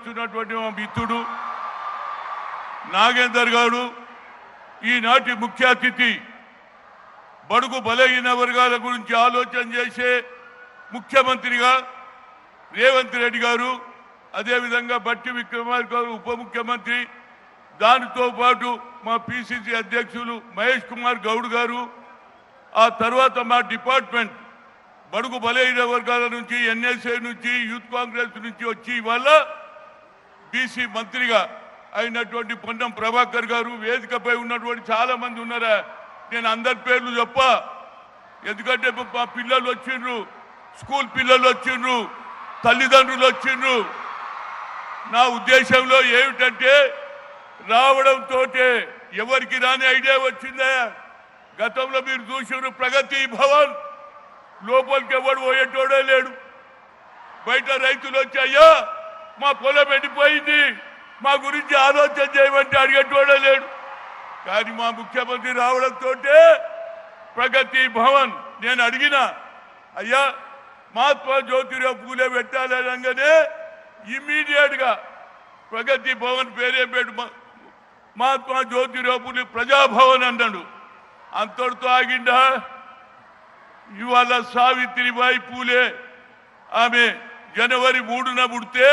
వ్యవహరిస్తున్నటువంటి మా మిత్రుడు నాగేందర్ గారు, ఈనాటి ముఖ్య అతిథి బడుగు బలహీన వర్గాల గురించి ఆలోచన చేసే ముఖ్యమంత్రిగా రేవంత్ రెడ్డి గారు, అదేవిధంగా బట్టి విక్రమార్క గారు ఉప ముఖ్యమంత్రి, దానితో పాటు మా పిసిసి అధ్యక్షులు మహేష్ కుమార్ గౌడ్ గారు, ఆ తర్వాత మా డిపార్ట్మెంట్ బడుగు బలహీన వర్గాల నుంచి, ఎన్ఎస్ఏ నుంచి, యూత్ కాంగ్రెస్ నుంచి వచ్చి ఇవాళ బీసీ మంత్రిగా అయినటువంటి పొన్నం ప్రభాకర్ గారు, వేదికపై ఉన్నటువంటి చాలా మంది ఉన్నారా, నేను అందరి పేర్లు చెప్ప, ఎందుకంటే మా పిల్లలు వచ్చిండ్రు, స్కూల్ పిల్లలు వచ్చిండ్రు, తల్లిదండ్రులు వచ్చిండ్రు. నా ఉద్దేశంలో ఏమిటంటే రావడంతో ఎవరికి రాని ఐడియా వచ్చిందా? గతంలో మీరు చూసిన ప్రగతి భవన్ లోపలికి ఎవడు పోయేటోడే లేడు. బయట రైతులు వచ్చాయా మా పొలం ఎండిపోయింది, మా గురించి ఆలోచన చేయమంటే అడిగేటోడే లేడు. కానీ మా ముఖ్యమంత్రి రావడంతో ప్రగతి భవన్ నేను అడిగిన, అయ్యా మహాత్మా జ్యోతిరావు పూలే పెట్టాలనగానే ఇమ్మీడియట్ గా ప్రగతి భవన్ పేరే పెట్టు మహాత్మా జ్యోతిరావు పూలే ప్రజాభవన్ అన్నాడు. అంతటితో ఆగిందా? ఇవాళ సావిత్రిబాయి పూలే ఆమె జనవరి 3న పుడితే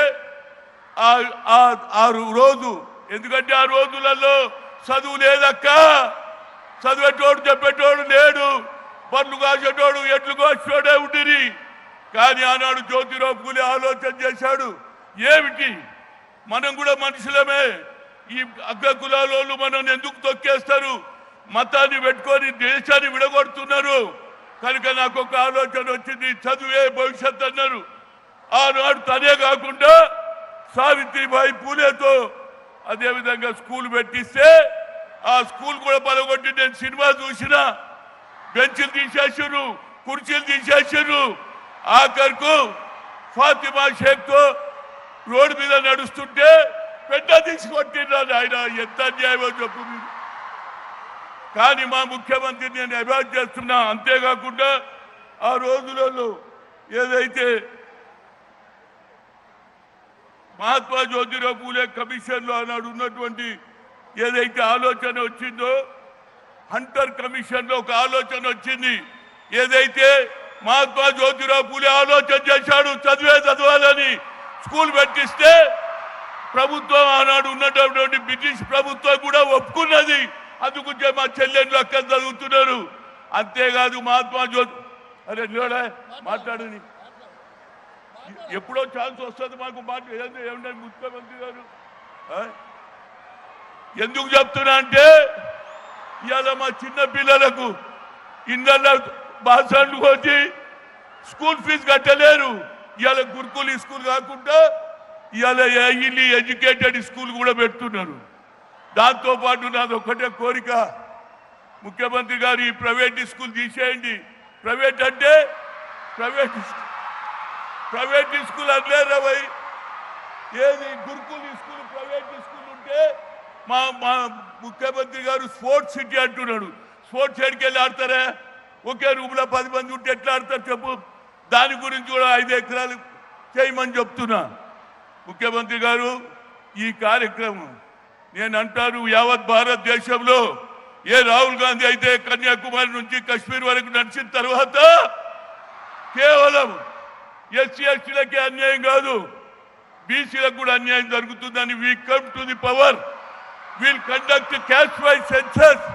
ఆ రోజు, ఎందుకంటే ఆ రోజులలో చదువు లేదక్క, చదివేటోడు చెప్పేటోడు లేడు, పనులు కాసేటోడు ఎట్లు కోసేటోడే ఉండిరి. కానీ ఆనాడు జ్యోతిరావు పూలే ఆలోచన చేశాడు, ఏమిటి మనం కూడా మనుషులమే, ఈ అగ్ర కులాలోళ్ళు మనం ఎందుకు తొక్కేస్తారు, మతాన్ని పెట్టుకొని దేశాన్ని విడగొడుతున్నారు. కనుక నాకు ఒక ఆలోచన వచ్చింది, చదువే భవిష్యత్ అన్నారు. ఆనాడు తనే కాకుండా సావిత్రిబాయి పూలేతో అదేవిధంగా స్కూల్ పెట్టిస్తే ఆ స్కూల్ కూడా పలగొట్టి నేను సినిమా చూసిన, బెంచ్లు తీసేసారు, కుర్చీలు తీసేసారు. ఆఖరుకు ఫాతిమా షేక్తో రోడ్డు మీద నడుస్తుంటే పెద్ద తీసుకొట్టినాడు. ఆయన ఎంత అన్యాయమో చెప్పు మీరు. కానీ మా ముఖ్యమంత్రి నేను అవాయిడ్ చేస్తున్నా. అంతేకాకుండా ఆ రోజులలో ఏదైతే మహాత్మా జ్యోతిరావు పూలే కమిషన్లో ఆనాడు ఉన్నటువంటి ఏదైతే ఆలోచన వచ్చిందో, హంటర్ కమిషన్లో ఒక ఆలోచన వచ్చింది. ఏదైతే మహాత్మా జ్యోతిరావు పూలే ఆలోచన చేశాడు చదవాలని స్కూల్ పెట్టిస్తే ప్రభుత్వం ఆనాడు ఉన్నటువంటి బ్రిటిష్ ప్రభుత్వం కూడా ఒప్పుకున్నది. అందుకుంటే మా చెల్లెళ్ళు అక్కడ చదువుతున్నారు. అంతేకాదు మహాత్మా జ్యోతి అరే నిలడా మాట్లాడని ఎప్పుడో ఛాన్స్ వస్తుంది మాకు ఏమంటే ముఖ్యమంత్రి గారు. ఎందుకు చెప్తున్నా అంటే ఇవాళ మా చిన్న పిల్లలకు ఇళ్ళ బాసన్లు వచ్చి స్కూల్ ఫీజు కట్టలేరు. ఇవాళ గురుకుల స్కూల్ కాకుండా ఇవాళ ఎడ్యుకేటెడ్ స్కూల్ కూడా పెడుతున్నారు. దాంతోపాటు నాది ఒక్కటే కోరిక, ముఖ్యమంత్రి గారు ఈ ప్రైవేట్ స్కూల్ తీసేయండి. ప్రైవేట్ అంటే ప్రైవేట్ స్కూల్ అనలేరా భయ్, ఏది గురుకుల స్కూల్ ప్రైవేట్ స్కూల్ ఉంటే మా ముఖ్యమంత్రి గారు స్పోర్ట్స్ సిటీ అంటున్నాడు. స్పోర్ట్స్ ఎడికి వెళ్ళి ఆడతారా? ఒకే రూమ్లో 10 మంది ఉంటే ఎట్లా ఆడతారు చెప్పు? దాని గురించి కూడా 5 ఎకరాలు చేయమని చెప్తున్నా. ముఖ్యమంత్రి గారు ఈ కార్యక్రమం నేను అంటాను, యావత్ భారతదేశంలో ఏ రాహుల్ గాంధీ అయితే కన్యాకుమారి నుంచి కశ్మీర్ వరకు నడిచిన తర్వాత కేవలం ఎస్సీ ఎస్టీలకే అన్యాయం కాదు, బీసీలకు కూడా అన్యాయం జరుగుతుందని we come to the power, will conduct caste wise census,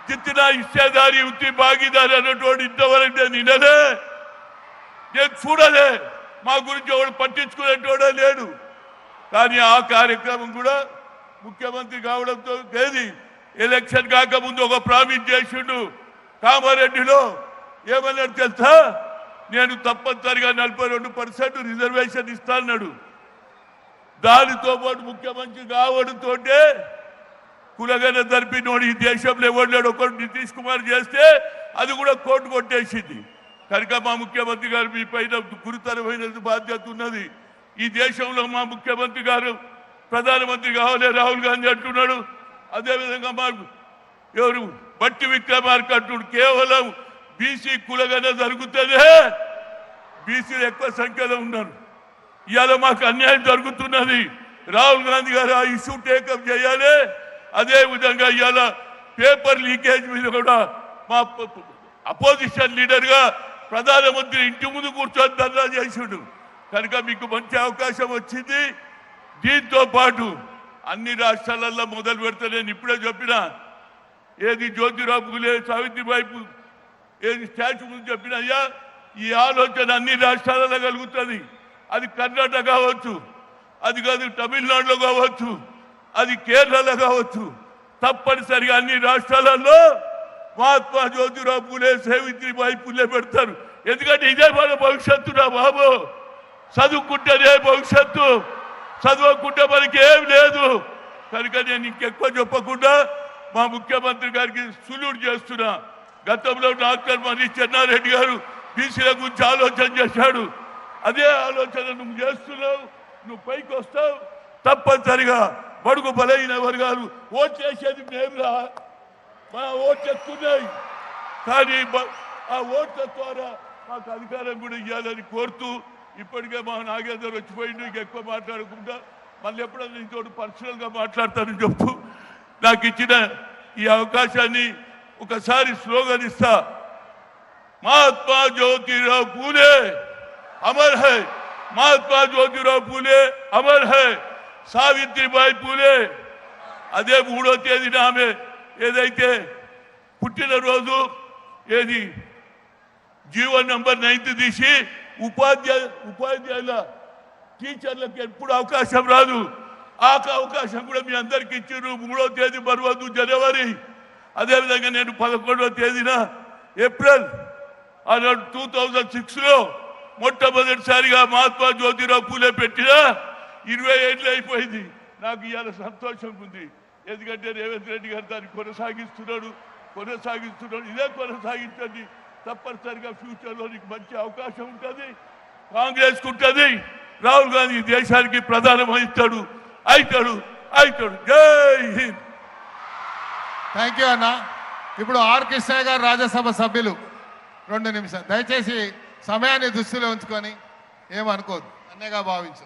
జిత్తిన హిస్సేదారి ఉత్తి భాగీదారి అన్నటువంటి ఇంతవరకు నేను వినలే, నేను చూడలే. మా గురించి ఎవరు పట్టించుకునేటోడే లేడు. కానీ ఆ కార్యక్రమం కూడా ముఖ్యమంత్రి కావడంతో ఏది ఎలక్షన్ కాకముందు ఒక ప్రామిస్ చేసిండు. కామారెడ్డిలో ఏమన్నాడు తెలుసా? నేను తప్పనిసరిగా 42% రిజర్వేషన్ ఇస్తాన్నాడు. దానితో పాటు ముఖ్యమంత్రి కావడంతో కులగన జరిపినోడు ఈ దేశంలో ఎవరు లేడు. ఒకరు నితీష్ కుమార్ చేస్తే అది కూడా కోర్టు కొట్టేసింది. కనుక మా ముఖ్యమంత్రి గారు మీ పైన గురుతరమైన బాధ్యత ఉన్నది. ఈ దేశంలో మా ముఖ్యమంత్రి గారు ప్రధానమంత్రి కావాలి రాహుల్ గాంధీ అంటున్నాడు. అదేవిధంగా మాకు ఎవరు బట్టి విక్రమార్క అంటున్నాడు. కేవలం బీసీ కులగన జరుగుతుందే, బీసీలు ఎక్కువ సంఖ్యలో ఉన్నారు. ఇవాళ మాకు అన్యాయం జరుగుతున్నది. రాహుల్ గాంధీ గారు ఆ ఇష్యూ టేకప్ చేయాలి. అదే విధంగా ఇవాళ పేపర్ లీకేజ్ మీద కూడా మా అపోజిషన్ లీడర్ గా ప్రధానమంత్రి ఇంటి ముందు కూర్చొని ధర్నా చేసిండు. కనుక మీకు మంచి అవకాశం వచ్చింది. దీంతో పాటు అన్ని రాష్ట్రాలలో మొదలు పెడతా. నేను ఇప్పుడే చెప్పినా, ఏది జ్యోతిరావు ఫులే సావిత్రిబాయి ఏది స్టాచ్యూ ముందు చెప్పిన, అయ్యా ఈ ఆలోచన అన్ని రాష్ట్రాలలో కలుగుతుంది. అది కర్ణాటక కావచ్చు, అది కాదు తమిళనాడులో కావచ్చు, అది కేరళలో కావచ్చు. తప్పనిసరిగా అన్ని రాష్ట్రాలలో మహాత్మా జ్యోతిరావు ఫులే సావిత్రిబాయి ఫులే పెడతారు. ఎందుకంటే ఇదే మన భవిష్యత్తు రా బాబు. చదువుకుంటేనే భవిష్యత్తు, చదవకుంటే మనకి ఏం లేదు. కనుక నేను ఇంకెక్కువ చెప్పకుండా మా ముఖ్యమంత్రి గారికి సులుడు చేస్తున్నా. గతంలో డాక్టర్ మనీష్ చెన్నారెడ్డి గారు బీసీల గురించి ఆలోచన చేశాడు. అదే ఆలోచన నువ్వు చేస్తున్నావు. నువ్వు పైకి వస్తావు. తప్పనిసరిగా బడుగు బలైన వర్గాలు ఓట్లు వేసేది మేమురా. మా ఓట్లు ఎక్కున్నాయి, కానీ ఆ ఓట్ల ద్వారా మాకు అధికారం కూడా ఇవ్వాలని కోరుతూ, ఇప్పటికే మా నాగేందర్ వచ్చిపోయింది. ఇంకెక్కువ మాట్లాడకుండా మళ్ళీ ఎప్పుడైనా నీతో పర్సనల్గా మాట్లాడతానని చెప్తూ నాకు ఇచ్చిన ఈ అవకాశాన్ని ఒకసారి స్లోగన్ ఇస్తా. Mahatma Jyotirao Phule Amar high, Mahatma Jyotirao Phule Amar high, Savitribai Phule. అదే 3వ తేదీన ఆమె ఏదైతే పుట్టినరోజు ఏది జీవన్ నంబర్ 9 తీసి ఉపాధ్యాయుల టీచర్లకు ఎప్పుడు అవకాశం రాదు. ఆ అవకాశం కూడా మీ అందరికి ఇచ్చారు. 3వ తేదీ మరవద్దు, జనవరి. అదేవిధంగా నేను 11వ తేదీన ఏప్రిల్ 2006లో మొట్టమొదటిసారిగా మహాత్మా జ్యోతిరావు ఫూలే పెట్టిన 20 ఏళ్ళు అయిపోయింది. నాకు ఇవాళ సంతోషం ఉంది. ఎందుకంటే రేవంత్ రెడ్డి గారు దాన్ని కొనసాగిస్తున్నాడు. ఇదే కొనసాగించండి. తప్పనిసరిగా ఫ్యూచర్లో నీకు మంచి అవకాశం ఉంటుంది. కాంగ్రెస్కు ఉంటుంది. రాహుల్ గాంధీ దేశానికి ప్రధానమంత్రి అవుతాడు. జై హింద్. థ్యాంక్ యూ అన్న. ఇప్పుడు ఆర్ కృష్ణయ్య గారు రాజ్యసభ సభ్యులు 2 నిమిషాలు. దయచేసి సమయాన్ని దృష్టిలో ఉంచుకొని ఏమనుకోదు అన్నగా భావించు.